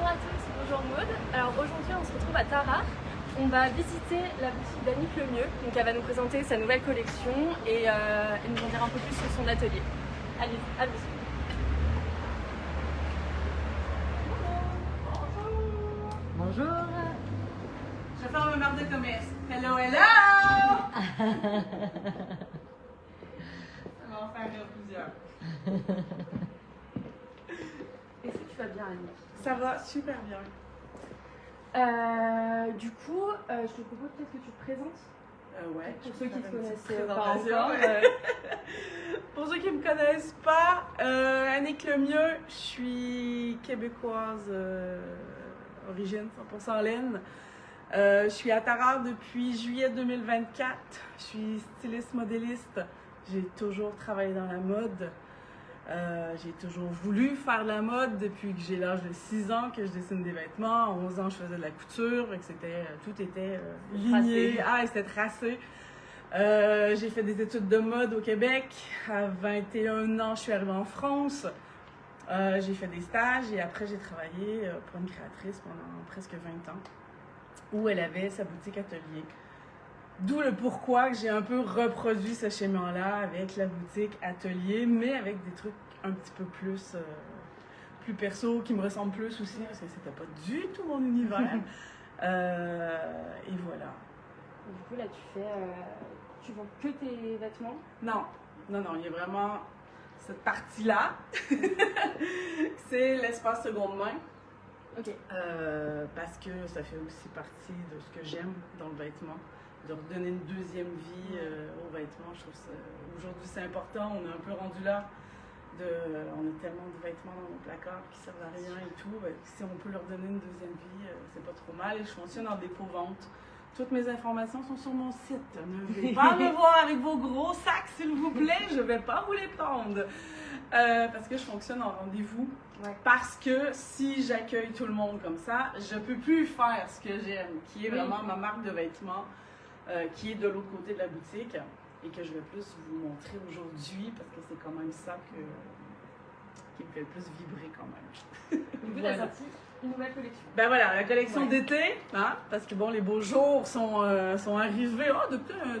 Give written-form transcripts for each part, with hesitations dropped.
Bonjour à tous, bonjour Maud. Alors aujourd'hui on se retrouve à Tarare. On va visiter la boutique d'Annick Lemieux. Donc elle va nous présenter sa nouvelle collection et nous en dire un peu plus sur son atelier. Allez, allez-y. Bonjour. Je vais faire ma marque de commerce. Hello, hello! On va en faire plusieurs. Est-ce que tu vas bien Annick? Ça va super bien. Du coup, je te propose peut-être que tu te présentes. Ouais. Pour ceux qui te connaissent pas présentation, encore. Pour ceux qui ne me connaissent pas, Annick Lemieux, je suis québécoise, origine 100% laine. Je suis à Tarare depuis juillet 2024. Je suis styliste modéliste. J'ai toujours travaillé dans la mode. J'ai toujours voulu faire de la mode depuis que j'ai l'âge de 6 ans que je dessine des vêtements. À 11 ans, je faisais de la couture. Et que tout était ligné. C'était tracé. J'ai fait des études de mode au Québec. À 21 ans, je suis arrivée en France. J'ai fait des stages et après, j'ai travaillé pour une créatrice pendant presque 20 ans où elle avait sa boutique atelier. D'où le pourquoi que j'ai un peu reproduit ce schéma-là avec la boutique atelier, mais avec des trucs un petit peu plus perso, qui me ressemblent plus aussi, parce que c'était pas du tout mon univers. Et voilà. Du coup là tu vends que tes vêtements? Non, il y a vraiment cette partie-là. C'est l'espace seconde main. Ok. Parce que ça fait aussi partie de ce que j'aime dans le vêtement, de redonner une deuxième vie aux vêtements. Je trouve ça, aujourd'hui c'est important, on est un peu rendu là, on a tellement de vêtements dans nos placards qui servent à rien et tout. Si on peut leur donner une deuxième vie, c'est pas trop mal. Et je fonctionne en dépôt-vente. Toutes mes informations sont sur mon site. Ne venez pas me voir avec vos gros sacs, s'il vous plaît. Je ne vais pas vous les prendre. Parce que je fonctionne en rendez-vous. Ouais. Parce que si j'accueille tout le monde comme ça, je ne peux plus faire ce que j'aime, qui est vraiment ma marque de vêtements, qui est de l'autre côté de la boutique et que je vais plus vous montrer aujourd'hui parce que c'est quand même ça qui me fait le plus vibrer quand même. Du coup, tu as sorti une nouvelle collection. Ben voilà, la collection d'été, hein, parce que bon, les beaux jours sont arrivés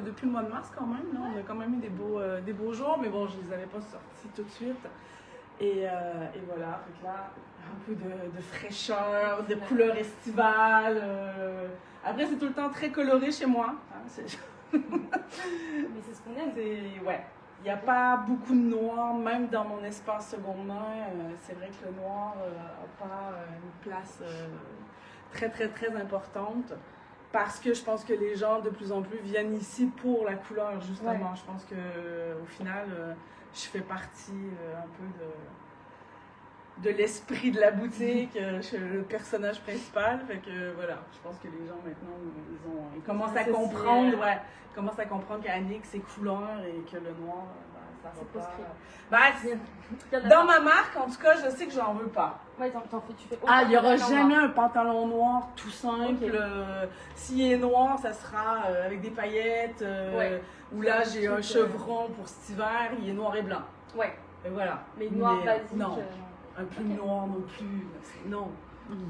depuis le mois de mars quand même. Là, on a quand même eu des beaux jours, mais bon, je les avais pas sortis tout de suite. Et voilà, donc là, un peu de fraîcheur, de couleurs estivales. Après, c'est tout le temps très coloré chez moi. Hein, Mais c'est ce qu'on aime. Ouais. Il n'y a pas beaucoup de noir, même dans mon espace seconde main. C'est vrai que le noir n'a pas une place très, très, très importante parce que je pense que les gens de plus en plus viennent ici pour la couleur, justement. Ouais. Je pense qu'au final, je fais partie un peu de l'esprit de la boutique. Je suis le personnage principal. Fait que voilà, je pense que les gens maintenant, ils commencent à comprendre. Ouais. Commence à comprendre qu'Annick, c'est couleur et que le noir, ça va pas. Dans ma marque, en tout cas, je sais que j'en veux pas. Ouais, tu fais il n'y aura jamais un pantalon noir tout simple. Okay. S'il est noir, ça sera avec des paillettes. Ou là, j'ai un chevron pour cet hiver, il est noir et blanc. Ouais. Et voilà. Mais noir basique. Non, un peu noir non plus. Non,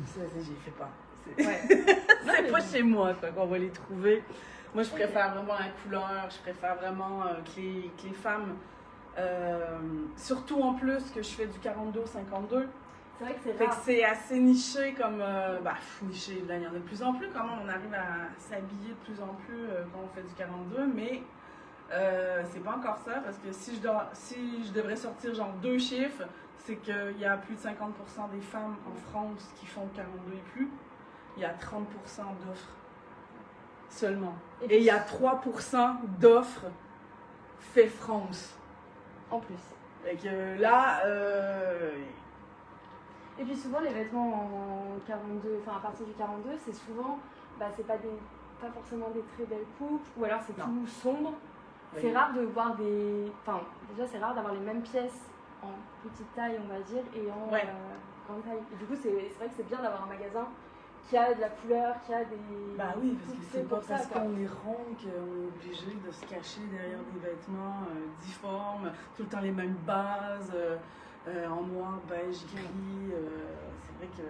ça, j'y fais pas. C'est pas chez moi qu'on va les trouver. Moi, je préfère vraiment la couleur, je préfère vraiment que les femmes, surtout en plus que je fais du 42-52. C'est vrai que c'est rare. C'est assez niché comme, niché, là, il y en a de plus en plus, quand même, on arrive à s'habiller de plus en plus quand on fait du 42, mais c'est pas encore ça, parce que si je devrais sortir genre 2 chiffres, c'est qu'il y a plus de 50% des femmes en France qui font 42 et plus, il y a 30% d'offres. Seulement. Et il y a 3% d'offres fait France. En plus. Et que là. Et puis souvent, les vêtements en 42, enfin à partir du 42, c'est souvent. C'est pas forcément des très belles coupes, ou alors c'est tout sombre. Oui. C'est rare de voir des. Enfin, déjà, c'est rare d'avoir les mêmes pièces en petite taille, on va dire, et en grande taille. Et du coup, c'est vrai que c'est bien d'avoir un magasin qui a de la couleur, qui a des... Bah oui, parce que c'est pas parce qu'on est rond qu'on est obligé de se cacher derrière des vêtements difformes, tout le temps les mêmes bases, en noir, beige, gris. C'est vrai que...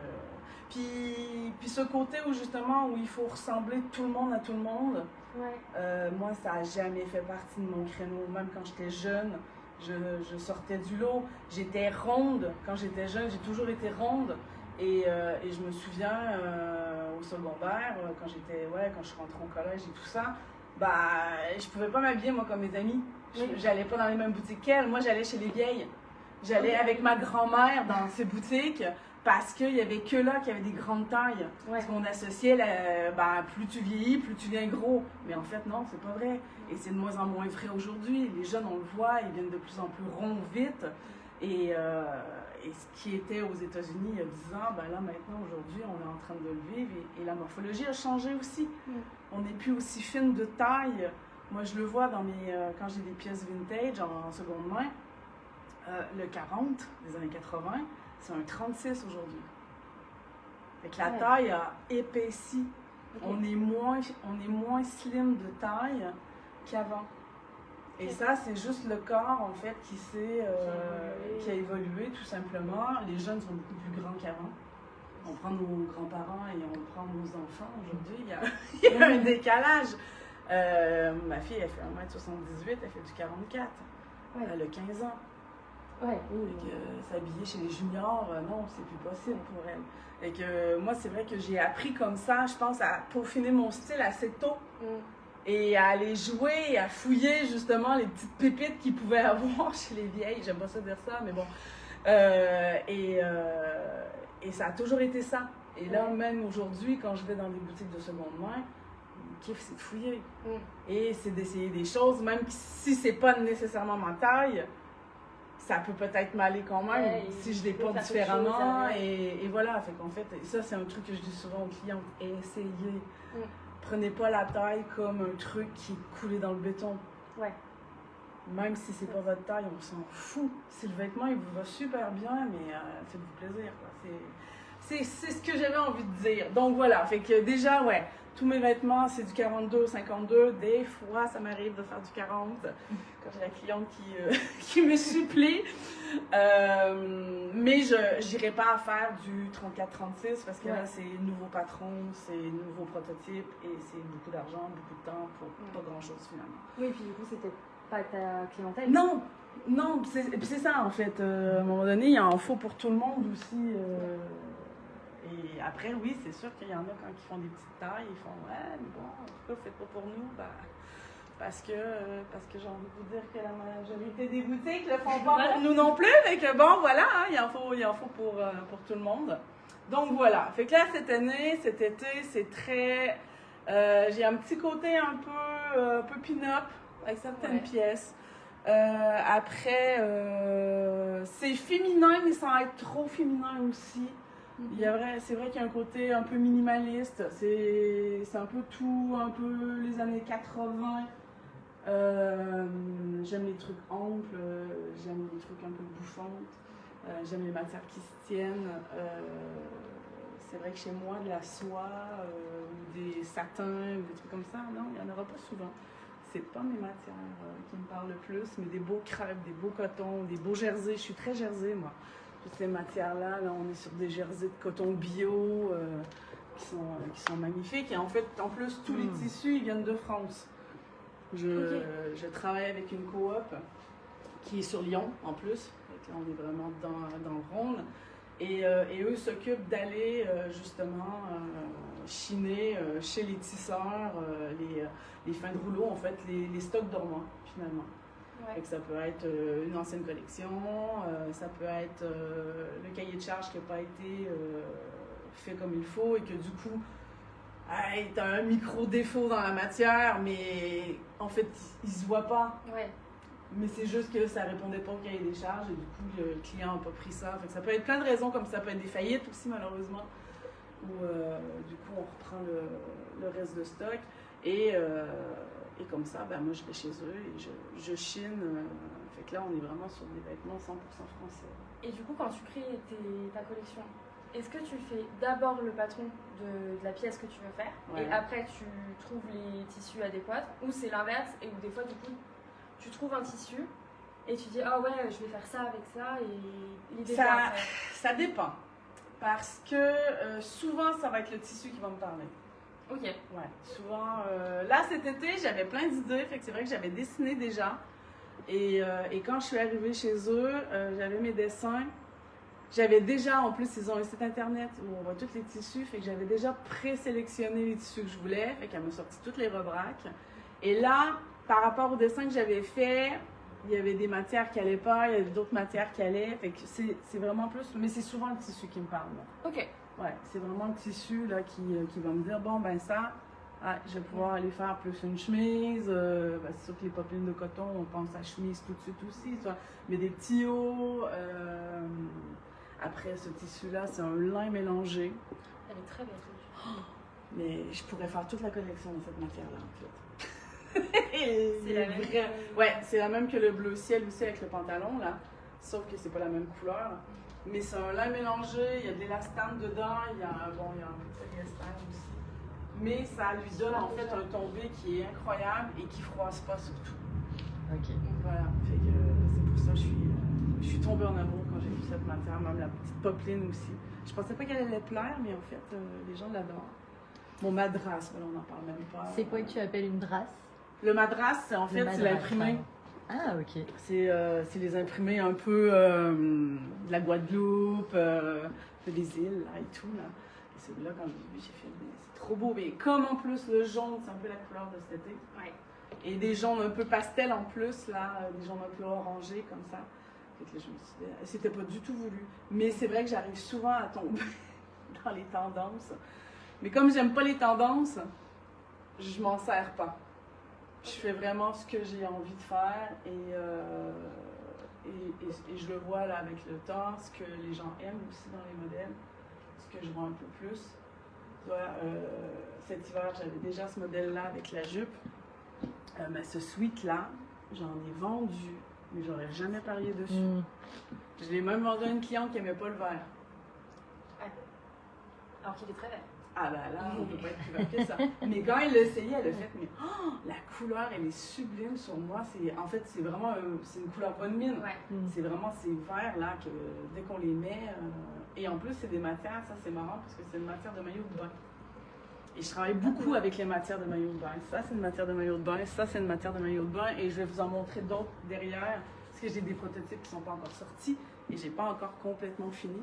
Puis ce côté où justement, où il faut ressembler tout le monde à tout le monde, moi, ça n'a jamais fait partie de mon créneau. Même quand j'étais jeune, je sortais du lot. J'étais ronde. Quand j'étais jeune, j'ai toujours été ronde. Et je me souviens, au secondaire, quand je suis rentrée au collège et tout ça, je pouvais pas m'habiller, moi, comme mes amis. J'allais pas dans les mêmes boutiques qu'elles. Moi, j'allais chez les vieilles. J'allais avec ma grand-mère dans ces boutiques parce qu'il y avait que là qu'il y avait des grandes tailles. Parce qu'on associait, plus tu vieillis, plus tu viens gros. Mais en fait, non, c'est pas vrai. Et c'est de moins en moins vrai aujourd'hui. Les jeunes, on le voit, ils viennent de plus en plus ronds vite. Et ce qui était aux États-Unis il y a 10 ans, là maintenant, aujourd'hui, on est en train de le vivre et la morphologie a changé aussi. On n'est plus aussi fine de taille. Moi, je le vois quand j'ai des pièces vintage en seconde main, le 40 des années 80, c'est un 36 aujourd'hui. Fait que la taille a épaissi. On est moins slim de taille qu'avant. Et ça, c'est juste le corps, en fait, qui a évolué, tout simplement. Les jeunes sont beaucoup plus grands qu'avant. On prend nos grands-parents et on prend nos enfants. Aujourd'hui, il y a un décalage. Ma fille, elle fait 1m78, elle fait du 44. Elle a 15 ans. S'habiller chez les juniors, non, c'est plus possible pour elle. Et que moi, c'est vrai que j'ai appris comme ça, je pense, à peaufiner mon style assez tôt. Et à aller jouer et à fouiller justement les petites pépites qu'ils pouvaient avoir chez les vieilles. J'aime pas ça dire ça, mais bon. Et ça a toujours été ça. Et là, même aujourd'hui, quand je vais dans des boutiques de seconde main, mon kiff, c'est de fouiller. Et c'est d'essayer des choses, même si c'est pas nécessairement ma taille, ça peut peut-être m'aller quand même si je les porte différemment. Et voilà, fait qu'en fait, ça, c'est un truc que je dis souvent aux clientes, essayez. Prenez pas la taille comme un truc qui est coulé dans le béton. Même si c'est pas votre taille, on s'en fout. Si le vêtement, il vous va super bien, mais faites-vous plaisir, quoi. C'est ce que j'avais envie de dire. Donc voilà, fait que déjà, tous mes vêtements, c'est du 42, 52. Des fois, ça m'arrive de faire du 40 quand j'ai la cliente qui me supplie. Mais je n'irai pas à faire du 34-36 parce que là, c'est nouveau patron, c'est nouveau prototype et c'est beaucoup d'argent, beaucoup de temps pour pas grand-chose finalement. Oui, puis du coup, c'était pas ta clientèle. Non, c'est ça en fait. À un moment donné, il en faut pour tout le monde aussi. Et après, oui, c'est sûr qu'il y en a quand ils font des petites tailles, ils font mais bon, en tout cas, faites pas pour nous, parce que j'ai envie de vous dire que la majorité des boutiques le font pas pour nous non plus. Fait que bon, voilà, il en faut pour tout le monde. Donc voilà. Fait que là, cet été, c'est très. J'ai un petit côté un peu pin-up avec certaines pièces. Après, c'est féminin, mais sans être trop féminin aussi. C'est vrai qu'il y a un côté un peu minimaliste, c'est un peu tout, un peu les années 80. J'aime les trucs amples, j'aime les trucs un peu bouffantes, j'aime les matières qui se tiennent. C'est vrai que chez moi, de la soie ou des satins ou des trucs comme ça, non, il n'y en aura pas souvent. C'est pas mes matières qui me parlent le plus, mais des beaux crêpes, des beaux cotons, des beaux jerseys. Je suis très jersey, moi. Toutes ces matières-là, on est sur des jerseys de coton bio qui sont magnifiques. Et en fait, en plus, tous les tissus, ils viennent de France. Je travaille avec une coop qui est sur Lyon, en plus. Donc là, on est vraiment dans le Rhône. Et eux s'occupent d'aller justement chiner chez les tisseurs les fins de rouleau, en fait, les stocks dormants, finalement. Donc ça peut être une ancienne collection, ça peut être le cahier de charge qui n'a pas été fait comme il faut et que du coup, tu as un micro-défaut dans la matière, mais en fait, il ne se voit pas. Mais c'est juste que ça ne répondait pas au cahier des charges et du coup, le client n'a pas pris ça. Fait que ça peut être plein de raisons, comme ça peut être des faillites aussi, malheureusement, où du coup, on reprend le reste de stock. Et comme ça, moi, je vais chez eux et je chine. Fait que là, on est vraiment sur des vêtements 100% français. Et du coup, quand tu crées ta collection, est-ce que tu fais d'abord le patron de la pièce que tu veux faire et après tu trouves les tissus adéquats, ou c'est l'inverse et où des fois, du coup, tu trouves un tissu et tu dis je vais faire ça avec ça et l'idée ça dépend. Parce que souvent, ça va être le tissu qui va me parler. Ok. Ouais, souvent. Là, cet été, j'avais plein d'idées. Fait que c'est vrai que j'avais dessiné déjà. Et quand je suis arrivée chez eux, j'avais mes dessins. J'avais déjà, en plus, ils ont un site internet où on voit tous les tissus. Fait que j'avais déjà présélectionné les tissus que je voulais. Fait qu'elle m'a sorti toutes les rebraques. Et là, par rapport au dessin que j'avais fait, il y avait des matières qui allaient pas, il y avait d'autres matières qui allaient. Fait que c'est vraiment plus. Mais c'est souvent le tissu qui me parle. Là. Ok. Ouais, c'est vraiment le tissu là, qui va me dire bon, ben ça, je vais pouvoir aller faire plus une chemise. C'est sûr que les popelines de coton, on pense à chemise tout de suite aussi. Ça. Mais des petits hauts. Après, ce tissu-là, c'est un lin mélangé. Elle est très belle. Mais je pourrais faire toute la collection de cette matière-là, en fait. C'est la même. Ouais, c'est la même que le bleu ciel aussi avec le pantalon, là. Sauf que c'est pas la même couleur. Mais c'est un lin mélangé, il y a de l'élastane dedans, il y a un peu de polyester aussi. Mais ça lui donne en fait un tombé qui est incroyable et qui froisse pas surtout. Ok. Donc voilà, fait que c'est pour ça que je suis tombée en amour quand j'ai vu cette matière, même la petite popeline aussi. Je pensais pas qu'elle allait plaire, mais en fait, les gens l'adorent. Mon madras, voilà, on n'en parle même pas. C'est quoi que tu appelles une drasse? Le madras, c'est en fait, c'est l'imprimé. Ah, ok. C'est les imprimés un peu de la Guadeloupe, des îles là, et tout. Là. Et celui-là, quand j'ai vu, j'ai fait, c'est trop beau. Mais comme en plus le jaune, c'est un peu la couleur de cet été. Ouais. Et des jaunes un peu pastel en plus, là, des jaunes un peu orangés comme ça. Fait que là, je me suis dit, c'était pas du tout voulu. Mais c'est vrai que j'arrive souvent à tomber dans les tendances. Mais comme j'aime pas les tendances, je m'en sers pas. Je fais vraiment ce que j'ai envie de faire et je le vois là avec le temps, ce que les gens aiment aussi dans les modèles, ce que je vois un peu plus. Tu vois, cet hiver, j'avais déjà ce modèle-là avec la jupe. Mais ce sweat-là, j'en ai vendu, mais j'aurais jamais parié dessus. Je l'ai même vendu à une cliente qui n'aimait pas le vert. Alors qu'il est très vert. Ah ben là, on ne peut pas être plus vert que ça. Mais quand elle l'a essayé, elle a fait, mais la couleur, elle est sublime sur moi. En fait, c'est vraiment c'est une couleur bonne mine. Ouais. C'est vraiment ces verts là que dès qu'on les met. Et en plus, c'est des matières, ça c'est marrant parce que c'est une matière de maillot de bain. Et je travaille beaucoup avec les matières de maillot de bain. Ça, c'est une matière de maillot de bain. Ça, c'est une matière de maillot de bain. Et je vais vous en montrer d'autres derrière. Parce que j'ai des prototypes qui ne sont pas encore sortis. Et j'ai pas encore complètement fini.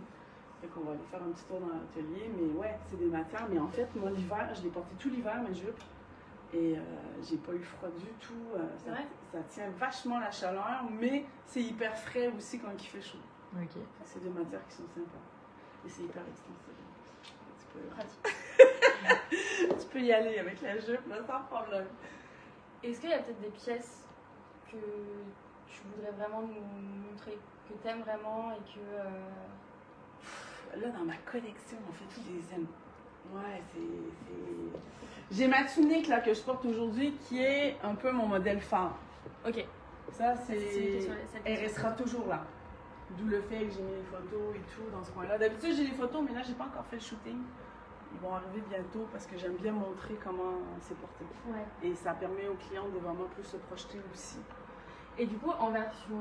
Fait qu'on va aller faire un petit tour dans l'atelier. Mais ouais, c'est des matières. Mais en fait, moi, l'hiver, je l'ai porté tout l'hiver, mes jupes. Et j'ai pas eu froid du tout. Ça tient vachement la chaleur. Mais c'est hyper frais aussi quand il fait chaud. Ok. C'est des matières qui sont sympas. Et c'est hyper extensible. Pratique. Tu peux y aller avec la jupe, là, sans problème. Est-ce qu'il y a peut-être des pièces que tu voudrais vraiment nous montrer, que tu aimes vraiment et que... Là, dans ma collection, en fait, je les aime. Ouais, c'est... J'ai ma tunique, là, que je porte aujourd'hui, qui est un peu mon modèle phare. Ok. Ça, elle restera toujours là. D'où le fait que j'ai mis les photos et tout dans ce coin-là. D'habitude, j'ai les photos, mais là, j'ai pas encore fait le shooting. Ils vont arriver bientôt parce que j'aime bien montrer comment c'est porté. Ouais. Et ça permet aux clients de vraiment plus se projeter aussi. Et du coup, en version...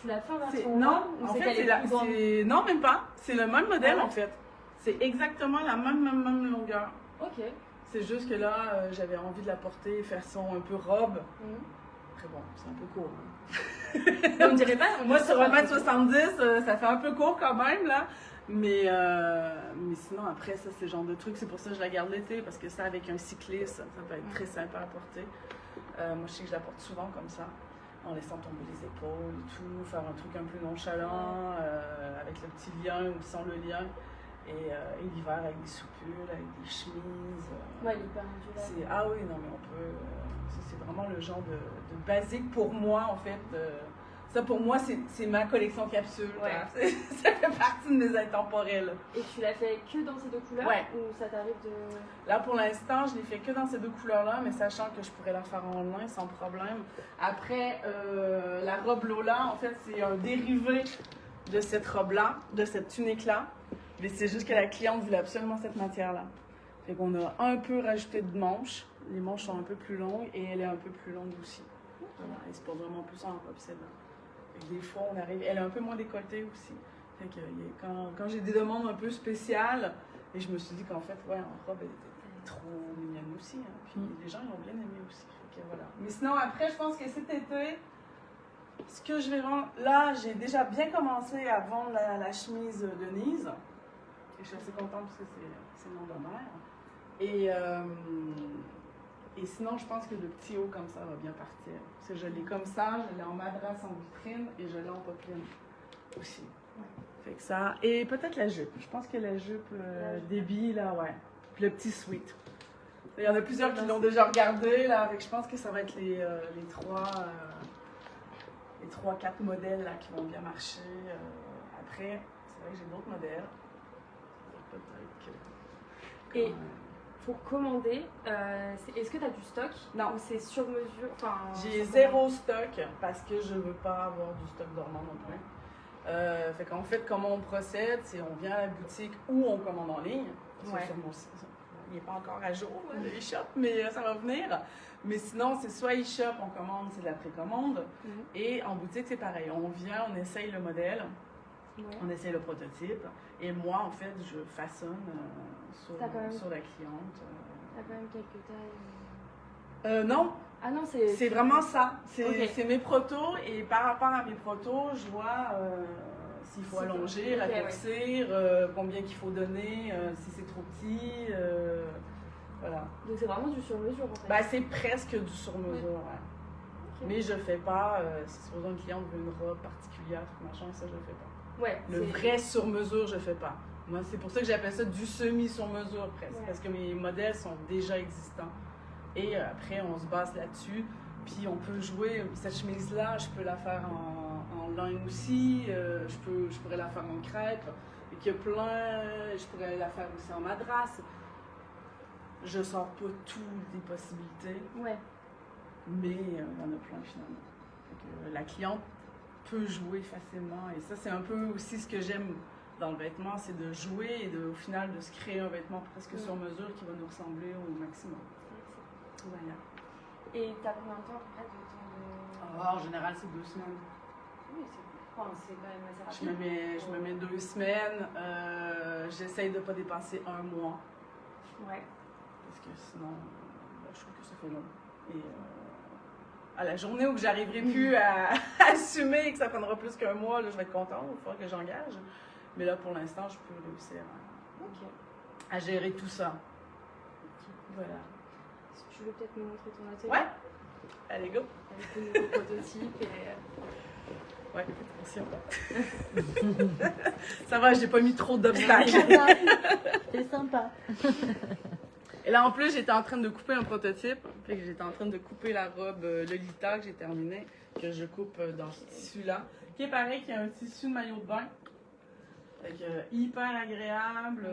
Tu l'as fait en version... Non, en fait, non, même pas. C'est le même modèle, en fait. C'est exactement la même longueur. Ok. C'est juste que là, j'avais envie de la porter façon un peu robe. Très bon, c'est un peu court. Hein. On dirait pas... Moi, sur 1m70, ça fait un peu court quand même, là. Mais sinon, après, ça, c'est le genre de truc. C'est pour ça que je la garde l'été, parce que ça, avec un cycliste, ça peut être très sympa à porter. Moi, je sais que je la porte souvent comme ça, en laissant tomber les épaules et tout, faire un truc un peu nonchalant, avec le petit lien ou sans le lien. Et l'hiver, avec des soupules, avec des chemises. Ouais, hyper modulaire. Ah oui, non, mais on peut... c'est vraiment le genre de basique pour moi, en fait. Ça, pour moi, c'est ma collection capsule. Ouais. Ça fait partie de mes intemporels. Et tu l'as fait que dans ces deux couleurs? Ouais. Ou ça t'arrive de... Là, pour l'instant, je l'ai fait que dans ces deux couleurs-là, mais sachant que je pourrais la faire en lin sans problème. Après, la robe Lola, en fait, c'est un dérivé de cette robe-là, de cette tunique-là. Mais c'est juste que la cliente voulait absolument cette matière-là. Fait qu'on a un peu rajouté de manches. Les manches sont un peu plus longues et elle est un peu plus longue aussi. Voilà, elle se porte vraiment plus en robe, celle-là. Des fois, on arrive... Elle est un peu moins décolletée aussi. Fait que quand j'ai des demandes un peu spéciales, et je me suis dit qu'en fait, ouais, en robe, elle était trop mignonne aussi. Hein. Puis les gens, ils l'ont bien aimé aussi. Fait que voilà. Mais sinon, après, je pense que cet été, ce que je vais vendre, là, j'ai déjà bien commencé à vendre la chemise Denise. Et je suis assez contente parce que c'est le nom de ma mère. Et sinon, je pense que le petit haut comme ça va bien partir. Parce que je l'ai comme ça, je l'ai en madras en vitrine et je l'ai en popeline aussi. Fait que ça. Et peut-être la jupe. Je pense que la jupe débit, là, ouais. Puis le petit sweat. Il y en a plusieurs qui l'ont déjà regardé, là. Avec, je pense que ça va être les 3-4 modèles là, qui vont bien marcher. Après, c'est vrai que j'ai d'autres modèles. Peut-être que. Et pour commander, est-ce que tu as du stock? Non. Ou c'est sur mesure? Enfin, j'ai zéro stock parce que je veux pas avoir du stock dormant non plus. Fait qu'en fait, comment on procède, c'est on vient à la boutique ou on commande en ligne. Ouais. Sur mon site. Il n'est pas encore à jour, là, le e-shop, mais ça va venir. Mais sinon, c'est soit e-shop, on commande, c'est de la précommande. Et en boutique, c'est pareil. On vient, on essaye le modèle, on essaye le prototype. Et moi, en fait, je façonne sur la cliente. T'as quand même quelques tailles? Non. Ah non, c'est vraiment ça. Okay. C'est mes protos. Et par rapport à mes protos, je vois s'il faut allonger, raccourcir, combien qu'il faut donner, si c'est trop petit. Voilà. Donc c'est vraiment du sur-mesure en fait? Ben, c'est presque du sur-mesure, ouais. Okay. Mais je fais pas, si supposons une cliente veut une robe particulière, machin, ça je le fais pas. Ouais, le vrai sur-mesure, je fais pas. Moi, c'est pour ça que j'appelle ça du semi-sur-mesure presque, parce que mes modèles sont déjà existants. Et après, on se base là-dessus. Puis on peut jouer, cette chemise-là, je peux la faire en lin aussi, je pourrais la faire en crêpe. Et qu'il y a plein, je pourrais la faire aussi en madras. Je sors pas toutes les possibilités, mais il y en a plein finalement. Donc, la cliente peut jouer facilement. Et ça, c'est un peu aussi ce que j'aime dans le vêtement, c'est de jouer et au final de se créer un vêtement presque sur mesure qui va nous ressembler au maximum. Voilà. Et t'as combien de temps après de temps en général, c'est 2 semaines. Oui, c'est quand même assez rapide. Je me mets 2 semaines. J'essaye de ne pas dépasser 1 mois. Ouais. Parce que sinon, je trouve que ça fait long. Et à la journée où j'arriverai plus à assumer que ça prendra plus qu'un mois, là, je vais être contente. Il faudra que j'engage. Mais là, pour l'instant, je peux réussir à gérer tout ça. Voilà. Tu veux peut-être nous montrer ton atelier? Ouais. Allez, go. Avec le nouveau prototype et... Ouais, attention. Ça va, j'ai pas mis trop d'obstacles. C'est sympa. Et là, en plus, j'étais en train de couper un prototype. Fait que j'étais en train de couper la robe Lolita que j'ai terminée, que je coupe dans ce tissu-là. Qui est pareil, qui est un tissu de maillot de bain. Fait que, hyper agréable.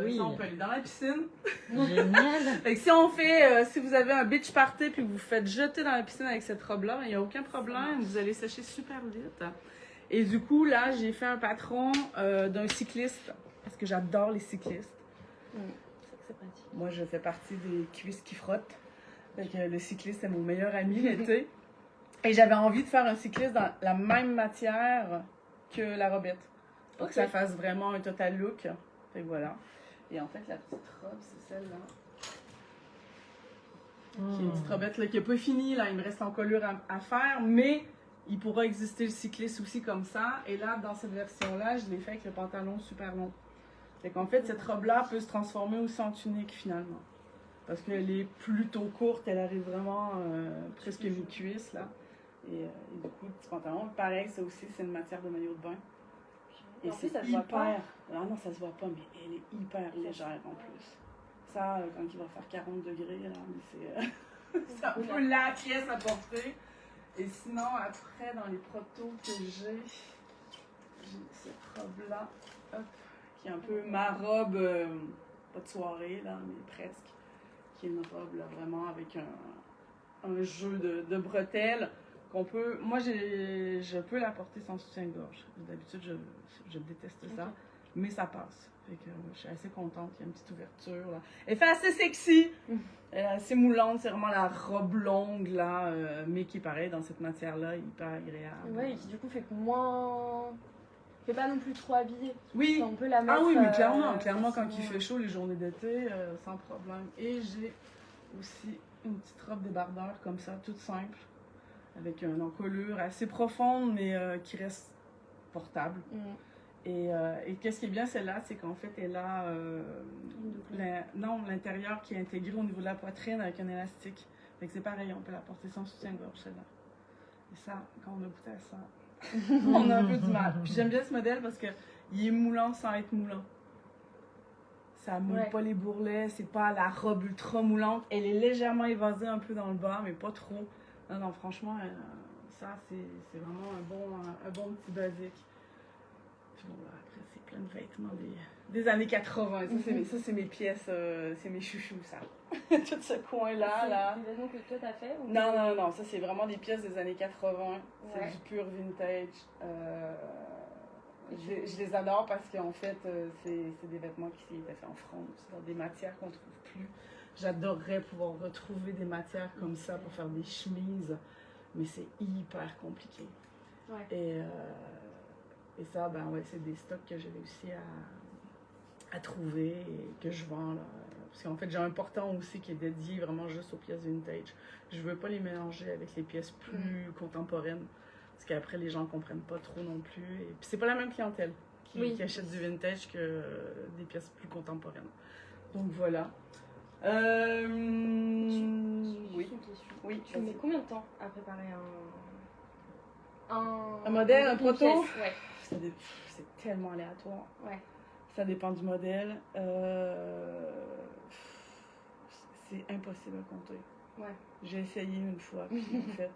Oui. Ça, on peut aller dans la piscine. Génial. Fait que si on fait, si vous avez un beach party puis que vous vous faites jeter dans la piscine avec cette robe-là, il n'y a aucun problème. Vous allez sécher super vite. Et du coup, là, j'ai fait un patron d'un cycliste. Parce que j'adore les cyclistes. C'est pratique. Moi, je fais partie des cuisses qui frottent. Fait que le cycliste, c'est mon meilleur ami l'été. Et j'avais envie de faire un cycliste dans la même matière que la robette. Pour que ça fasse vraiment un total look. Fait que voilà. Et en fait, la petite robe, c'est celle-là. Qui est une petite robette là, qui n'est pas finie. Là. Il me reste l'encolure à faire, mais il pourra exister le cycliste aussi comme ça. Et là, dans cette version-là, je l'ai fait avec le pantalon super long. Fait qu'en fait, cette robe-là peut se transformer aussi en tunique finalement. Parce qu'elle est plutôt courte, elle arrive vraiment presque mi-cuisse là. Et du coup, le petit pantalon, pareil, ça aussi, c'est une matière de maillot de bain. Et c'est hyper. Ah non, ça se voit pas, mais elle est hyper légère en plus. Ça, quand il va faire 40 degrés, là, c'est un peu la pièce à porter. Et sinon, après, dans les protos que j'ai cette robe-là, hop, qui est un peu ma robe, pas de soirée, là, mais presque. Qui est une robe, là, vraiment avec un jeu de bretelles. Qu'on peut, moi, je peux la porter sans soutien-gorge. D'habitude, je déteste ça, mais ça passe. Fait que, je suis assez contente. Il y a une petite ouverture. Là. Elle fait assez sexy. Elle est assez moulante. C'est vraiment la robe longue, là, mais qui, pareil, dans cette matière-là, hyper agréable. Ouais, et qui, du coup, fait moins Mais pas non plus trop habillée. Oui. Enfin, on peut la mettre. Ah oui, mais clairement quand facilement. il fait chaud les journées d'été, sans problème. Et j'ai aussi une petite robe débardeur comme ça, toute simple, avec une encolure assez profonde, mais qui reste portable. Et qu'est-ce qui est bien celle-là, c'est qu'en fait, elle a l'intérieur qui est intégré au niveau de la poitrine avec un élastique. Fait que c'est pareil, on peut la porter sans soutien-gorge, celle-là. Et ça, quand on a goûté à ça, on a un peu du mal. Puis j'aime bien ce modèle parce qu'il est moulant sans être moulant. Ça moule pas les bourrelets, c'est pas la robe ultra moulante. Elle est légèrement évasée un peu dans le bas, mais pas trop. Non, franchement, ça, c'est vraiment un bon petit basique. Puis bon, là, après, c'est plein de vêtements des années 80. Ça, c'est mes pièces, c'est mes chouchous, ça. Tout ce coin-là, là. C'est des vêtements que toi t'as fait ou Non, ça, c'est vraiment des pièces des années 80. C'est du pur vintage. Je les adore parce qu'en fait, c'est des vêtements qui étaient faits en France, dans des matières qu'on ne trouve plus. J'adorerais pouvoir retrouver des matières comme ça pour faire des chemises, mais c'est hyper compliqué. Et ça, ben ouais, c'est des stocks que j'ai réussi à trouver et que je vends, là. Parce qu'en fait, j'ai un portant aussi qui est dédié vraiment juste aux pièces vintage. Je veux pas les mélanger avec les pièces plus contemporaines. Parce qu'après, les gens comprennent pas trop non plus. Et puis, c'est pas la même clientèle qui achète du vintage que des pièces plus contemporaines. Donc, voilà. Oui. Tu mets combien de temps à préparer un modèle, un proto? Ouais. C'est tellement aléatoire. Ouais. Ça dépend du modèle. C'est impossible à compter. Ouais. J'ai essayé une fois. Puis en fait,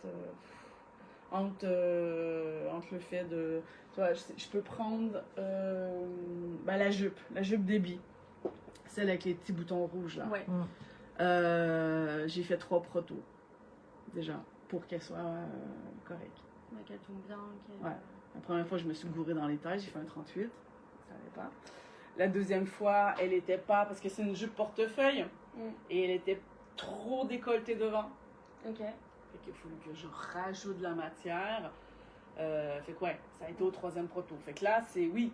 entre le fait de... Tu vois, je peux prendre la jupe débit. Celle avec les petits boutons rouges, là. Ouais. J'ai fait 3 protos, déjà, pour qu'elle soit correcte. Ouais, qu'elle tombe bien. Ouais. La première fois, je me suis gourée dans les tailles, j'ai fait un 38. Ça n'allait pas. La deuxième fois, elle était pas... Parce que c'est une jupe portefeuille. Et elle était trop décolletée devant. Ok. Fait qu'il faut que je rajoute de la matière. Fait que ouais, ça a été au 3e proto. Fait que là, c'est du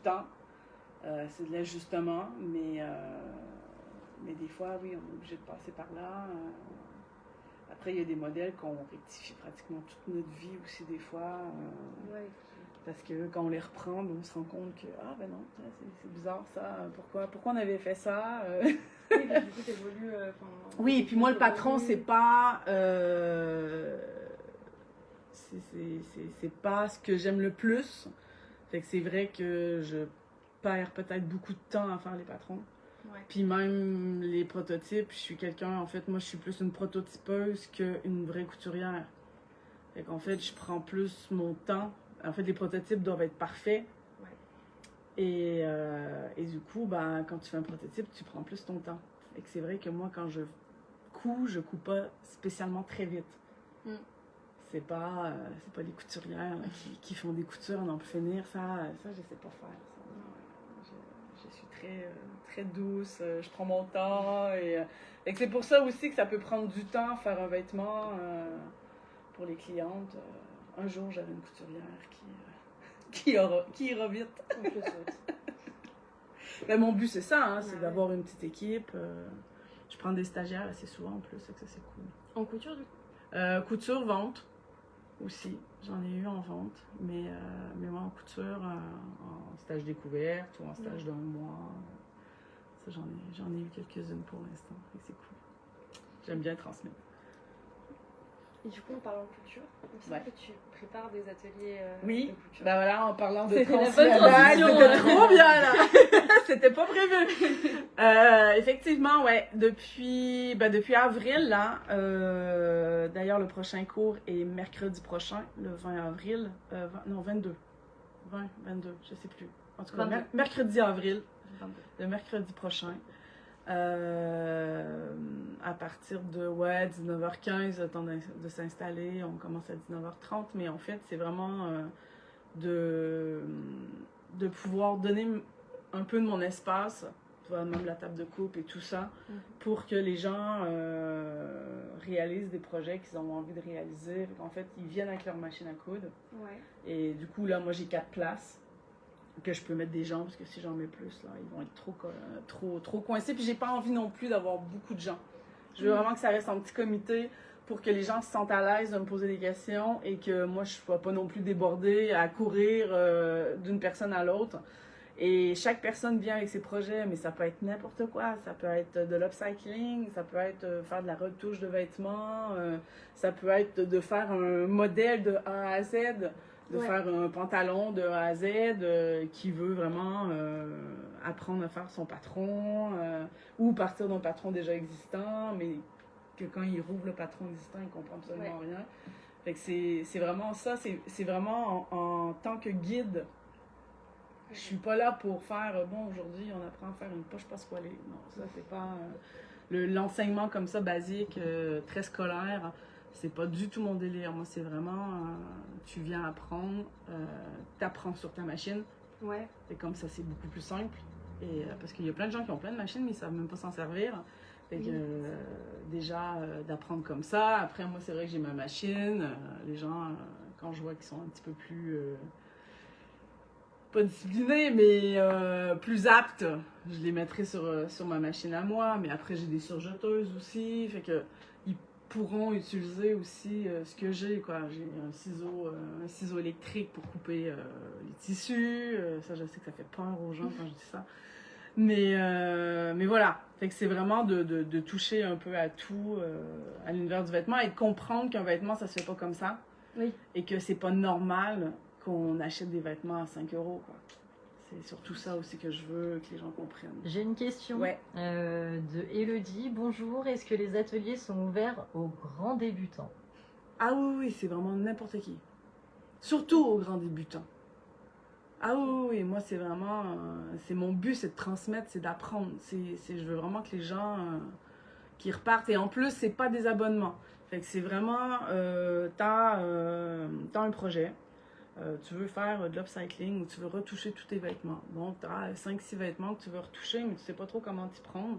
temps. C'est de l'ajustement. Mais des fois, oui, on est obligé de passer par là. Après, il y a des modèles qu'on rectifie pratiquement toute notre vie aussi des fois. Parce que quand on les reprend, on se rend compte que ben non, c'est bizarre ça. Pourquoi on avait fait ça? Oui, mais du coup, t'évolues. Oui, et puis moi, le patron, c'est pas... c'est pas ce que j'aime le plus. Fait que c'est vrai que je perds peut-être beaucoup de temps à faire les patrons. Ouais. Puis même les prototypes, je suis quelqu'un, en fait, moi je suis plus une prototypeuse qu'une vraie couturière. Fait qu'en fait, je prends plus mon temps. En fait, les prototypes doivent être parfaits. Ouais. Et du coup, ben, quand tu fais un prototype, tu prends plus ton temps. Fait que c'est vrai que moi, quand je couds pas spécialement très vite. C'est pas les couturières là, qui font des coutures, on en peut finir. Ça je sais pas faire. Je suis très douce, je prends mon temps. Et c'est pour ça aussi que ça peut prendre du temps faire un vêtement pour les clientes. Un jour, j'avais une couturière qui ira vite. Ben, mon but, c'est ça, hein, c'est d'avoir une petite équipe. Je prends des stagiaires assez souvent en plus, ça c'est cool. En couture, du coup? Couture, vente aussi. J'en ai eu en vente, mais moi en couture, en stage découverte ou en stage d'un mois. Ça, j'en ai eu quelques-unes pour l'instant. Et c'est cool. J'aime bien transmettre. Et du coup, en parlant de couture, il me semble que tu prépares des ateliers de couture. Ben voilà, en parlant de c'était trop bien là. C'était pas prévu. Effectivement, ouais, depuis avril là. D'ailleurs, le prochain cours est mercredi prochain, le 20 avril. 22, je sais plus. En tout cas, mercredi avril, 22. Le mercredi prochain. À partir de 19h15, le temps de s'installer, on commence à 19h30, mais en fait, c'est vraiment de pouvoir donner un peu de mon espace vois, même la table de coupe et tout ça, pour que les gens réalisent des projets qu'ils ont envie de réaliser. En fait, ils viennent avec leur machine à coudre. Ouais. Et du coup, là, moi, j'ai 4 places que je peux mettre des gens, parce que si j'en mets plus, là, ils vont être trop coincés. Puis j'ai pas envie non plus d'avoir beaucoup de gens. Je veux vraiment que ça reste en petit comité pour que les gens se sentent à l'aise de me poser des questions et que moi, je sois pas non plus débordée à courir d'une personne à l'autre. Et chaque personne vient avec ses projets, mais ça peut être n'importe quoi. Ça peut être de l'upcycling, ça peut être faire de la retouche de vêtements, ça peut être de faire un modèle de A à Z, de faire un pantalon de A à Z qui veut vraiment apprendre à faire son patron ou partir d'un patron déjà existant, mais que quand il rouvre le patron existant, il comprend absolument rien. Fait que c'est vraiment ça, c'est vraiment en tant que guide. Je suis pas là pour faire, bon, aujourd'hui, on apprend à faire une poche pasqualée. Non, ça, c'est pas... l'enseignement comme ça, basique, très scolaire, c'est pas du tout mon délire. Moi, c'est vraiment, tu viens apprendre, t'apprends sur ta machine. Ouais. Et comme ça, c'est beaucoup plus simple. Et, parce qu'il y a plein de gens qui ont plein de machines, mais ils savent même pas s'en servir. Fait que, déjà, d'apprendre comme ça. Après, moi, c'est vrai que j'ai ma machine. Les gens, quand je vois qu'ils sont un petit peu plus... pas disciplinés, mais plus aptes, je les mettrai sur ma machine à moi. Mais après, j'ai des surjeteuses aussi. Fait que ils pourront utiliser aussi ce que j'ai, quoi. J'ai un ciseau électrique pour couper les tissus. Ça, je sais que ça fait peur aux gens quand je dis ça. Mais voilà. Fait que c'est vraiment de toucher un peu à tout, à l'univers du vêtement et de comprendre qu'un vêtement, ça se fait pas comme ça. Oui. Et que c'est pas normal qu'on achète des vêtements à 5 €, quoi. C'est surtout ça aussi que je veux que les gens comprennent. J'ai une question Ouais. De Elodie. Bonjour, est-ce que les ateliers sont ouverts aux grands débutants? Ah oui, c'est vraiment n'importe qui. Surtout aux grands débutants. Ah oui, moi c'est vraiment... c'est mon but, c'est de transmettre, c'est d'apprendre. Je veux vraiment que les gens qui repartent. Et en plus, c'est pas des abonnements. Fait que c'est vraiment... t'as un projet. Tu veux faire de l'upcycling ou tu veux retoucher tous tes vêtements. Bon, tu as 5-6 vêtements que tu veux retoucher, mais tu sais pas trop comment t'y prendre.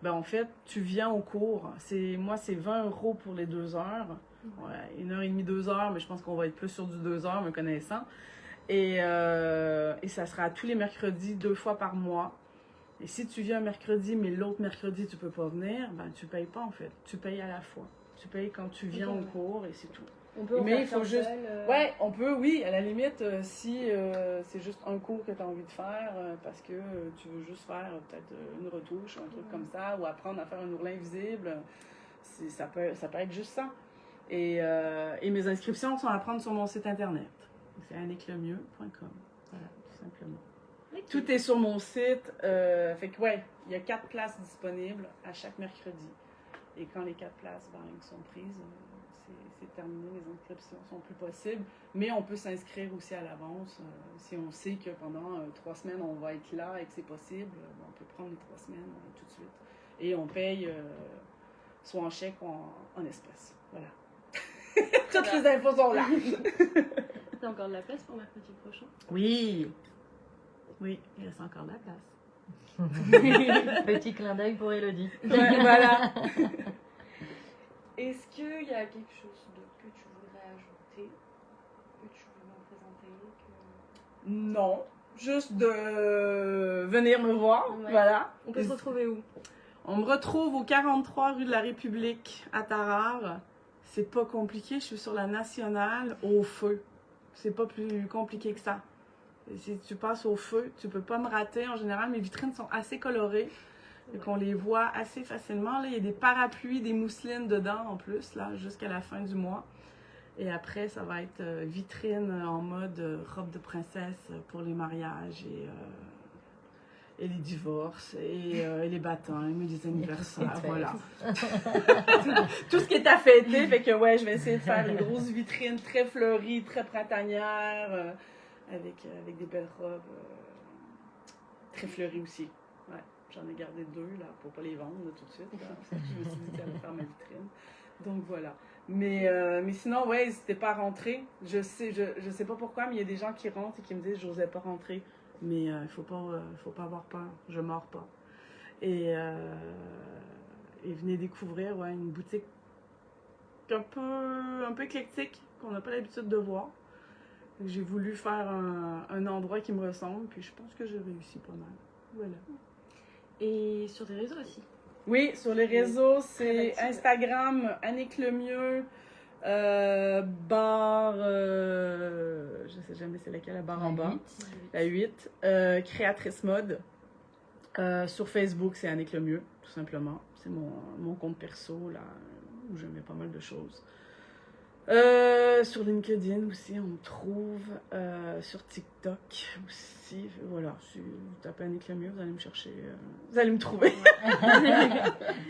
Ben, en fait, tu viens au cours. Moi, c'est 20 € pour les 2 heures. Ouais, 1h30, 2 heures, mais je pense qu'on va être plus sur du 2 heures, me connaissant. Et ça sera tous les mercredis, 2 fois par mois. Et si tu viens un mercredi, mais l'autre mercredi, tu peux pas venir, ben, tu payes pas, en fait. Tu payes à la fois. Tu payes quand tu viens au cours et c'est tout. On peut mais il faut juste... seul, Ouais, on peut, oui, à la limite, si c'est juste un cours que tu as envie de faire parce que tu veux juste faire peut-être une retouche ou un truc comme ça, ou apprendre à faire un ourlin visible, ça peut être juste ça. Et mes inscriptions sont à prendre sur mon site internet. C'est annicklemieulx.com. Voilà, tout simplement. Okay. Tout est sur mon site. Fait que, ouais, il y a 4 places disponibles à chaque mercredi. Et quand les 4 places sont prises, c'est terminé, les inscriptions sont plus possibles. Mais on peut s'inscrire aussi à l'avance. Si on sait que pendant 3 semaines, on va être là et que c'est possible, on peut prendre les 3 semaines tout de suite. Et on paye soit en chèque ou en espèces. Voilà. Toutes les infos sont là. T'as encore de la place pour mercredi prochain? Oui. Oui, il reste encore de la place. Petit clin d'œil pour Elodie. Ouais, voilà. Est-ce qu'il y a quelque chose d'autre que tu voudrais ajouter, que tu voudrais me présenter Non, juste de venir me voir, voilà. On peut se retrouver où? On me retrouve au 43 rue de la République à Tarare. C'est pas compliqué, je suis sur la nationale au feu. C'est pas plus compliqué que ça. Et si tu passes au feu, tu peux pas me rater. En général, mes vitrines sont assez colorées. Et qu'on les voit assez facilement. Là, il y a des parapluies, des mousselines dedans en plus, là, jusqu'à la fin du mois. Et après, ça va être vitrine en mode robe de princesse pour les mariages et les divorces et les baptêmes et les anniversaires. Voilà. Tout ce qui est à fêter. Fait que ouais, je vais essayer de faire une grosse vitrine très fleurie, très printanière, avec des belles robes très fleuries aussi. Ouais. J'en ai gardé 2 là, pour pas les vendre là, tout de suite. Là. Je me suis dit que j'allais faire ma vitrine. Donc voilà. Mais sinon, ouais, n'hésitez pas à rentrer. Je sais pas pourquoi, mais il y a des gens qui rentrent et qui me disent « j'osais pas rentrer ». Mais il faut pas avoir peur. Je mords pas. Et venez découvrir une boutique un peu éclectique qu'on n'a pas l'habitude de voir. J'ai voulu faire un endroit qui me ressemble, puis je pense que j'ai réussi pas mal. Voilà. Et sur tes réseaux aussi. Oui, sur les réseaux, c'est active. Instagram, Annick Lemieux, barre, je sais jamais c'est laquelle, la barre en bas, la 8, créatrice mode. Sur Facebook, c'est Annick Lemieux, tout simplement. C'est mon compte perso, là, où je mets pas mal de choses. Sur LinkedIn aussi, on me trouve. Sur TikTok aussi. Voilà, si vous tapez Annick Lemieux, vous allez me chercher. Vous allez me trouver.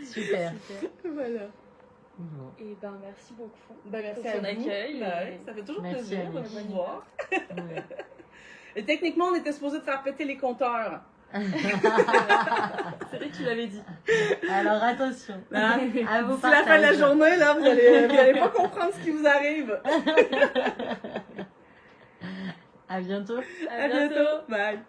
Super. Voilà. Bon. Et merci beaucoup. Merci pour à ton vous. accueil. Ça fait toujours Merci, plaisir de Annick. vous voir. Ouais. Et techniquement, on était supposé de faire péter les compteurs. C'est vrai que tu l'avais dit. Alors attention, Hein? à vos D'ici la fin de la partages. journée, là, vous allez pas comprendre ce qui vous arrive. À bientôt. À bientôt. Bye.